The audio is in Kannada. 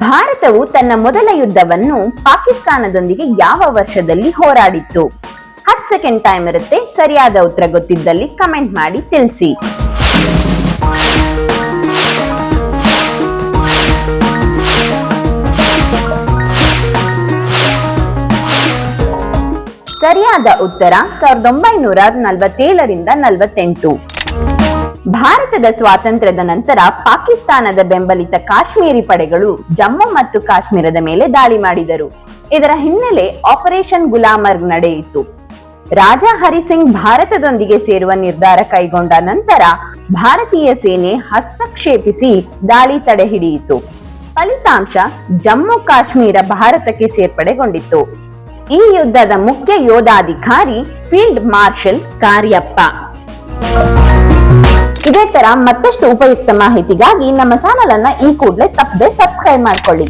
ಭಾರತವು ತನ್ನ ಮೊದಲ ಯುದ್ಧವನ್ನು ಪಾಕಿಸ್ತಾನದೊಂದಿಗೆ ಯಾವ ವರ್ಷದಲ್ಲಿ ಹೋರಾಡಿತ್ತು? 10 ಸೆಕೆಂಡ್ ಟೈಮ್ ಇರುತ್ತೆ. ಸರಿಯಾದ ಉತ್ತರ ಗೊತ್ತಿದ್ದಲ್ಲಿ ಕಮೆಂಟ್ ಮಾಡಿ ತಿಳಿಸಿ. ಸರಿಯಾದ ಉತ್ತರ 1947ರಿಂದ 48. ಭಾರತದ ಸ್ವಾತಂತ್ರ್ಯದ ನಂತರ ಪಾಕಿಸ್ತಾನದ ಬೆಂಬಲಿತ ಕಾಶ್ಮೀರಿ ಪಡೆಗಳು ಜಮ್ಮು ಮತ್ತು ಕಾಶ್ಮೀರದ ಮೇಲೆ ದಾಳಿ ಮಾಡಿದರು. ಇದರ ಹಿನ್ನೆಲೆ ಆಪರೇಷನ್ ಗುಲಾಮರ್ಗ್ ನಡೆಯಿತು. ರಾಜಾ ಹರಿಸಿಂಗ್ ಭಾರತದೊಂದಿಗೆ ಸೇರುವ ನಿರ್ಧಾರ ಕೈಗೊಂಡ ನಂತರ ಭಾರತೀಯ ಸೇನೆ ಹಸ್ತಕ್ಷೇಪಿಸಿ ದಾಳಿ ತಡೆ ಹಿಡಿಯಿತು. ಫಲಿತಾಂಶ ಜಮ್ಮು ಕಾಶ್ಮೀರ ಭಾರತಕ್ಕೆ ಸೇರ್ಪಡೆಗೊಂಡಿತ್ತು. ಈ ಯುದ್ಧದ ಮುಖ್ಯ ಯೋಧಾಧಿಕಾರಿ ಫೀಲ್ಡ್ ಮಾರ್ಷಲ್ ಕಾರ್ಯಪ್ಪ. ಇದೇ ತರ ಮತ್ತಷ್ಟು ಉಪಯುಕ್ತ ಮಾಹಿತಿಗಾಗಿ ನಮ್ಮ ಚಾನೆಲ್ ಅನ್ನ ಈ ಕೂಡಲೇ ತಪ್ಪದೆ ಸಬ್ಸ್ಕ್ರೈಬ್ ಮಾಡ್ಕೊಳ್ಳಿ.